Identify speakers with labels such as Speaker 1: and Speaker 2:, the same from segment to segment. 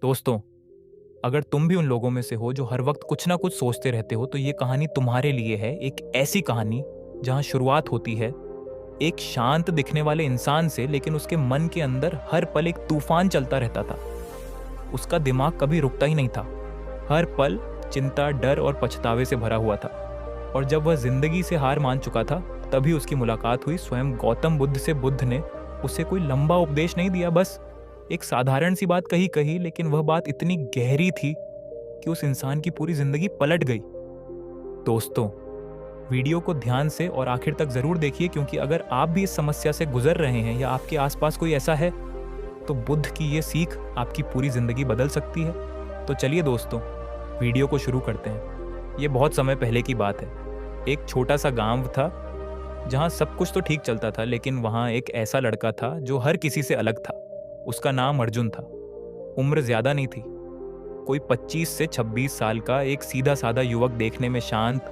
Speaker 1: दोस्तों, अगर तुम भी उन लोगों में से हो जो हर वक्त कुछ ना कुछ सोचते रहते हो, तो ये कहानी तुम्हारे लिए है। एक ऐसी कहानी जहां शुरुआत होती है एक शांत दिखने वाले इंसान से, लेकिन उसके मन के अंदर हर पल एक तूफान चलता रहता था। उसका दिमाग कभी रुकता ही नहीं था। हर पल चिंता, डर और पछतावे से भरा हुआ था। और जब वह जिंदगी से हार मान चुका था, तभी उसकी मुलाकात हुई स्वयं गौतम बुद्ध से। बुद्ध ने उसे कोई लंबा उपदेश नहीं दिया, बस एक साधारण सी बात कही कही, लेकिन वह बात इतनी गहरी थी कि उस इंसान की पूरी जिंदगी पलट गई। दोस्तों, वीडियो को ध्यान से और आखिर तक जरूर देखिए, क्योंकि अगर आप भी इस समस्या से गुजर रहे हैं या आपके आसपास कोई ऐसा है, तो बुद्ध की ये सीख आपकी पूरी जिंदगी बदल सकती है। तो चलिए दोस्तों, वीडियो को शुरू करते हैं। ये बहुत समय पहले की बात है। एक छोटा सा गांव था जहां सब कुछ तो ठीक चलता था, लेकिन वहां एक ऐसा लड़का था जो हर किसी से अलग था। उसका नाम अर्जुन था। उम्र ज्यादा नहीं थी, कोई 25 से 26 साल का एक सीधा साधा युवक, देखने में शांत,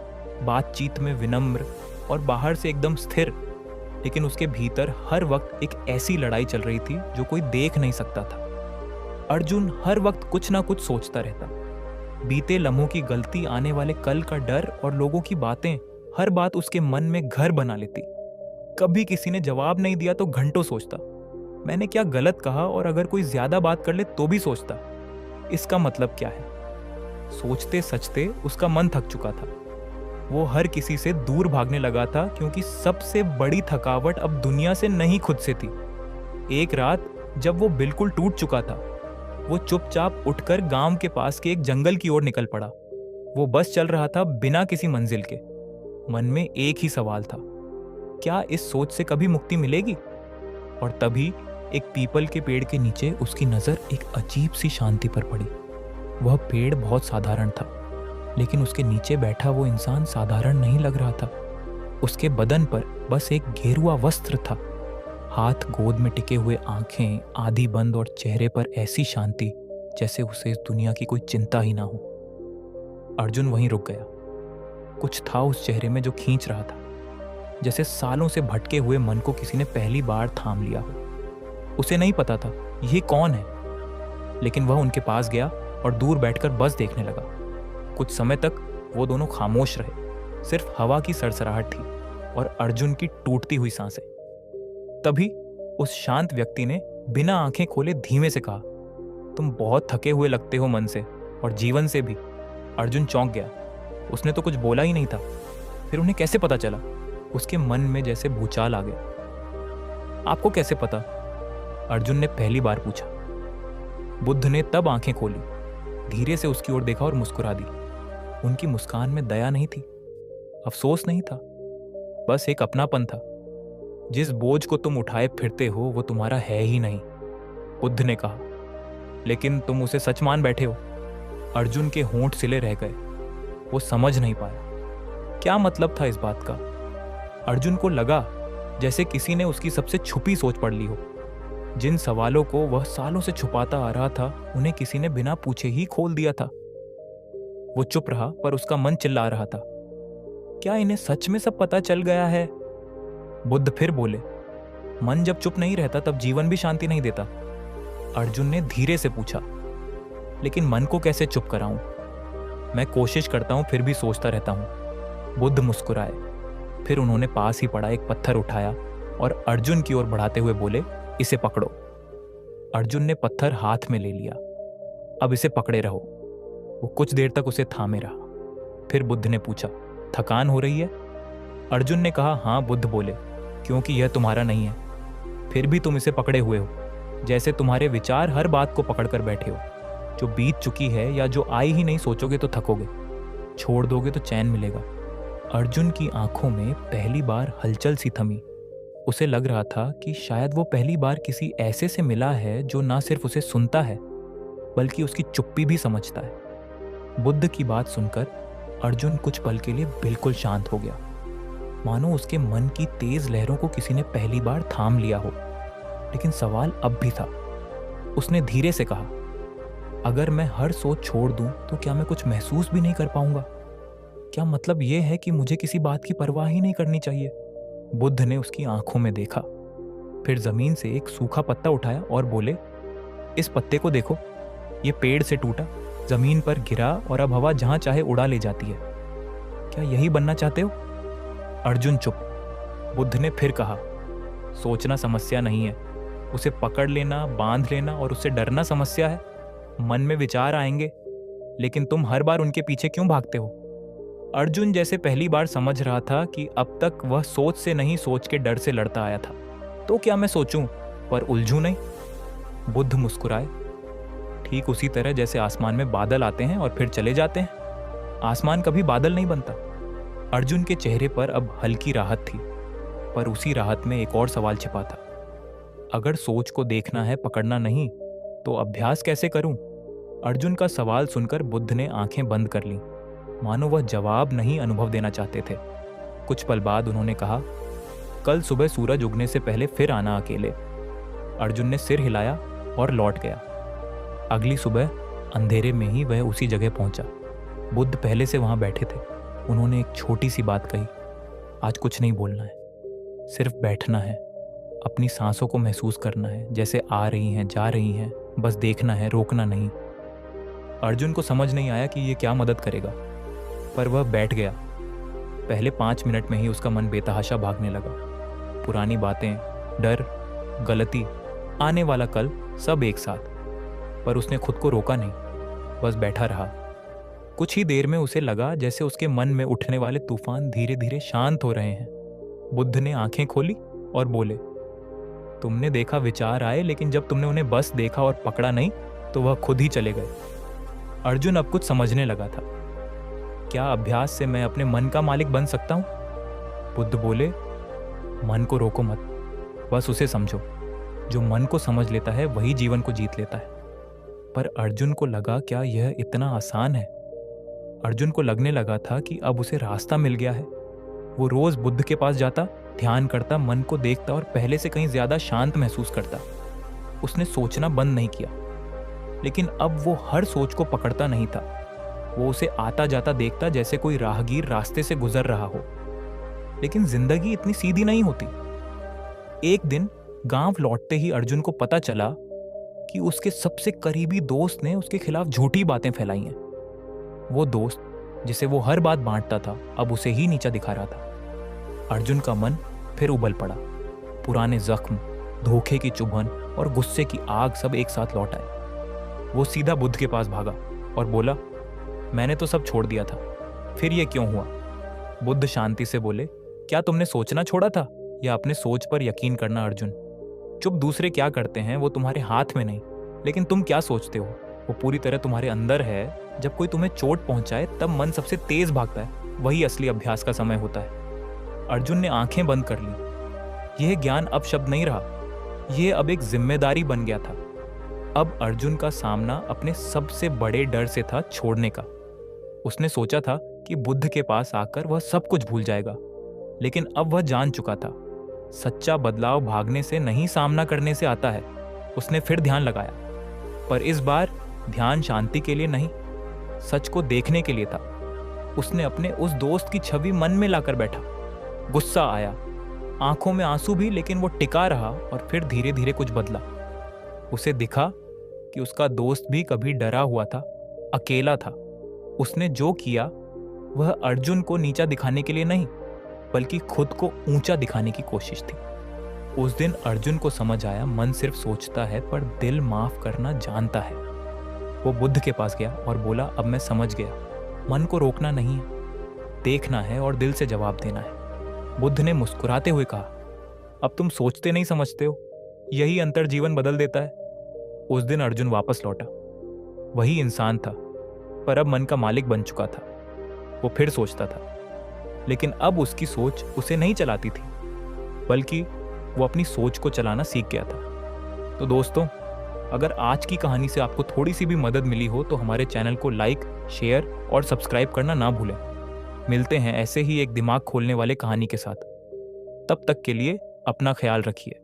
Speaker 1: बातचीत में विनम्र और बाहर से एकदम स्थिर। लेकिन उसके भीतर हर वक्त एक ऐसी लड़ाई चल रही थी जो कोई देख नहीं सकता था। अर्जुन हर वक्त कुछ ना कुछ सोचता रहता। बीते लम्हों की गलती, आने वाले कल का डर और लोगों की बातें, हर बात उसके मन में घर बना लेती। कभी किसी ने जवाब नहीं दिया तो घंटों सोचता, मैंने क्या गलत कहा, और अगर कोई ज्यादा बात कर ले तो भी सोचता, इसका मतलब क्या है। सोचते सचते उसका मन थक चुका था। वो हर किसी से दूर भागने लगा था, क्योंकि सबसे बड़ी थकावट अब दुनिया से नहीं, खुद से थी। एक रात जब वो बिल्कुल टूट चुका था, वो चुपचाप उठकर गांव के पास के एक जंगल की ओर निकल पड़ा। वो बस चल रहा था बिना किसी मंजिल के। मन में एक ही सवाल था, क्या इस सोच से कभी मुक्ति मिलेगी। और तभी एक पीपल के पेड़ के नीचे उसकी नजर एक अजीब सी शांति पर पड़ी। वह पेड़ बहुत साधारण था, लेकिन उसके नीचे बैठा वो इंसान साधारण नहीं लग रहा था। उसके बदन पर बस एक गेरुआ वस्त्र था, हाथ गोद में टिके हुए, आंखें आधी बंद और चेहरे पर ऐसी शांति जैसे उसे इस दुनिया की कोई चिंता ही ना हो। अर्जुन वहीं रुक गया। कुछ था उस चेहरे में जो खींच रहा था, जैसे सालों से भटके हुए मन को किसी ने पहली बार थाम लिया हो। उसे नहीं पता था ये कौन है, लेकिन वह उनके पास गया और दूर बैठकर बस देखने लगा। कुछ समय तक वो दोनों खामोश रहे। सिर्फ हवा की सरसराहट थी और अर्जुन की टूटती हुई सांसें। तभी उस शांत व्यक्ति ने बिना आंखें खोले धीमे से कहा, तुम बहुत थके हुए लगते हो, मन से और जीवन से भी। अर्जुन चौंक गया। उसने तो कुछ बोला ही नहीं था। फिर उन्हें कैसे पता चला? उसके मन में जैसे भूचाल आ गया। आपको कैसे पता? अर्जुन ने पहली बार पूछा। बुद्ध ने तब आंखें खोली, धीरे से उसकी ओर देखा और मुस्कुरा दी। उनकी मुस्कान में दया नहीं थी, अफसोस नहीं था, बस एक अपनापन था। जिस बोझ को तुम उठाए फिरते हो वो तुम्हारा है ही नहीं, बुद्ध ने कहा, लेकिन तुम उसे सच मान बैठे हो। अर्जुन के होंठ सिले रह गए। वो समझ नहीं पाया क्या मतलब था इस बात का। अर्जुन को लगा जैसे किसी ने उसकी सबसे छुपी सोच पढ़ ली हो। जिन सवालों को वह सालों से छुपाता आ रहा था, उन्हें किसी ने बिना पूछे ही खोल दिया था। वो चुप रहा, पर उसका मन चिल्ला रहा था, क्या इन्हें सच में सब पता चल गया है? बुद्ध फिर बोले, मन जब चुप नहीं रहता तब जीवन भी शांति नहीं देता। अर्जुन ने धीरे से पूछा, लेकिन मन को कैसे चुप कराऊं? मैं कोशिश करता हूं, फिर भी सोचता रहता हूं। बुद्ध मुस्कुराए। फिर उन्होंने पास ही पड़ा एक पत्थर उठाया और अर्जुन की ओर बढ़ाते हुए बोले, इसे पकड़ो। अर्जुन ने पत्थर हाथ में ले लिया। अब इसे पकड़े रहो। वो कुछ देर तक उसे थामे रहा। फिर बुद्ध ने पूछा, थकान हो रही है? अर्जुन ने कहा, हाँ। बुद्ध बोले, क्योंकि यह तुम्हारा नहीं है। फिर भी तुम इसे पकड़े हुए हो, जैसे तुम्हारे विचार हर बात को पकड़कर बैठे हो। जो बीत चुकी है या जो आई ही नहीं, सोचोगे तो थकोगे, छोड़ दोगे तो चैन मिलेगा। अर्जुन की आंखों में पहली बार हलचल सी थमी। उसे लग रहा था कि शायद वो पहली बार किसी ऐसे से मिला है जो ना सिर्फ उसे सुनता है, बल्कि उसकी चुप्पी भी समझता है। बुद्ध की बात सुनकर अर्जुन कुछ पल के लिए बिल्कुल शांत हो गया, मानो उसके मन की तेज लहरों को किसी ने पहली बार थाम लिया हो। लेकिन सवाल अब भी था। उसने धीरे से कहा, अगर मैं हर सोच छोड़ दूं तो क्या मैं कुछ महसूस भी नहीं कर पाऊंगा? क्या मतलब यह है कि मुझे किसी बात की परवाह ही नहीं करनी चाहिए? बुद्ध ने उसकी आंखों में देखा, फिर जमीन से एक सूखा पत्ता उठाया और बोले, इस पत्ते को देखो, ये पेड़ से टूटा, जमीन पर गिरा और अब हवा जहां चाहे उड़ा ले जाती है। क्या यही बनना चाहते हो? अर्जुन चुप। बुद्ध ने फिर कहा, सोचना समस्या नहीं है, उसे पकड़ लेना, बांध लेना और उससे डरना समस्या है। मन में विचार आएंगे, लेकिन तुम हर बार उनके पीछे क्यों भागते हो? अर्जुन जैसे पहली बार समझ रहा था कि अब तक वह सोच से नहीं, सोच के डर से लड़ता आया था। तो क्या मैं सोचूं पर उलझूं नहीं? बुद्ध मुस्कुराए, ठीक उसी तरह जैसे आसमान में बादल आते हैं और फिर चले जाते हैं। आसमान कभी बादल नहीं बनता। अर्जुन के चेहरे पर अब हल्की राहत थी, पर उसी राहत में एक और सवाल छिपा था। अगर सोच को देखना है, पकड़ना नहीं, तो अभ्यास कैसे करूं? अर्जुन का सवाल सुनकर बुद्ध ने आंखें बंद कर लीं, मानो वह जवाब नहीं, अनुभव देना चाहते थे। कुछ पल बाद उन्होंने कहा, कल सुबह सूरज उगने से पहले फिर आना अकेले। अर्जुन ने सिर हिलाया और लौट गया। अगली सुबह अंधेरे में ही वह उसी जगह पहुंचा। बुद्ध पहले से वहां बैठे थे। उन्होंने एक छोटी सी बात कही, आज कुछ नहीं बोलना है, सिर्फ बैठना है, अपनी सांसों को महसूस करना है, जैसे आ रही हैं, जा रही हैं, बस देखना है, रोकना नहीं। अर्जुन को समझ नहीं आया कि ये क्या मदद करेगा, पर वह बैठ गया। पहले 5 मिनट में ही उसका मन बेतहाशा भागने लगा। पुरानी बातें, डर, गलती, आने वाला कल, सब एक साथ। पर उसने खुद को रोका नहीं, बस बैठा रहा। कुछ ही देर में उसे लगा जैसे उसके मन में उठने वाले तूफान धीरे धीरे शांत हो रहे हैं। बुद्ध ने आंखें खोली और बोले, तुमने देखा विचार आए, लेकिन जब तुमने उन्हें बस देखा और पकड़ा नहीं, तो वह खुद ही चले गए। अर्जुन अब कुछ समझने लगा था। क्या अभ्यास से मैं अपने मन का मालिक बन सकता हूं? बुद्ध बोले, मन को रोको मत, बस उसे समझो। जो मन को समझ लेता है वही जीवन को जीत लेता है। पर अर्जुन को लगा, क्या यह इतना आसान है? अर्जुन को लगने लगा था कि अब उसे रास्ता मिल गया है। वो रोज बुद्ध के पास जाता, ध्यान करता, मन को देखता और पहले से कहीं ज्यादा शांत महसूस करता। उसने सोचना बंद नहीं किया, लेकिन अब वो हर सोच को पकड़ता नहीं था। वो उसे आता जाता देखता, जैसे कोई राहगीर रास्ते से गुजर रहा हो। लेकिन जिंदगी इतनी सीधी नहीं होती। एक दिन गांव लौटते ही अर्जुन को पता चला कि उसके सबसे करीबी दोस्त ने उसके खिलाफ झूठी बातें फैलाई हैं। वो दोस्त जिसे वो हर बात बांटता था, अब उसे ही नीचा दिखा रहा था। अर्जुन का मन फिर उबल पड़ा। पुराने जख्म, धोखे की चुभन और गुस्से की आग सब एक साथ लौट आए। वो सीधा बुद्ध के पास भागा और बोला, मैंने तो सब छोड़ दिया था, फिर ये क्यों हुआ? बुद्ध शांति से बोले, क्या तुमने सोचना छोड़ा था या अपने सोच पर यकीन करना? अर्जुन चुप। दूसरे क्या करते हैं वो तुम्हारे हाथ में नहीं, लेकिन तुम क्या सोचते हो वो पूरी तरह तुम्हारे अंदर है। जब कोई तुम्हें चोट पहुंचाए तब मन सबसे तेज भागता है, वही असली अभ्यास का समय होता है। अर्जुन ने आंखें बंद कर ली। यह ज्ञान अब शब्द नहीं रहा, यह अब एक जिम्मेदारी बन गया था। अब अर्जुन का सामना अपने सबसे बड़े डर से था, छोड़ने का। उसने सोचा था कि बुद्ध के पास आकर वह सब कुछ भूल जाएगा, लेकिन अब वह जान चुका था, सच्चा बदलाव भागने से नहीं, सामना करने से आता है। उसने फिर ध्यान लगाया, पर इस बार ध्यान शांति के लिए नहीं, सच को देखने के लिए था। उसने अपने उस दोस्त की छवि मन में लाकर बैठा। गुस्सा आया, आंखों में आंसू भी, लेकिन वो टिका रहा और फिर धीरे धीरे कुछ बदला। उसे दिखा कि उसका दोस्त भी कभी डरा हुआ था, अकेला था। उसने जो किया वह अर्जुन को नीचा दिखाने के लिए नहीं, बल्कि खुद को ऊंचा दिखाने की कोशिश थी। उस दिन अर्जुन को समझ आया, मन सिर्फ सोचता है पर दिल माफ करना जानता है। वो बुद्ध के पास गया और बोला, अब मैं समझ गया, मन को रोकना नहीं है, देखना है और दिल से जवाब देना है। बुद्ध ने मुस्कुराते हुए कहा, अब तुम सोचते नहीं समझते हो, यही अंतर जीवन बदल देता है। उस दिन अर्जुन वापस लौटा, वही इंसान था, पर अब मन का मालिक बन चुका था। वो फिर सोचता था, लेकिन अब उसकी सोच उसे नहीं चलाती थी, बल्कि वो अपनी सोच को चलाना सीख गया था। तो दोस्तों, अगर आज की कहानी से आपको थोड़ी सी भी मदद मिली हो तो हमारे चैनल को लाइक, शेयर और सब्सक्राइब करना ना भूलें। मिलते हैं ऐसे ही एक दिमाग खोलने वाले कहानी के साथ। तब तक के लिए अपना ख्याल रखिए।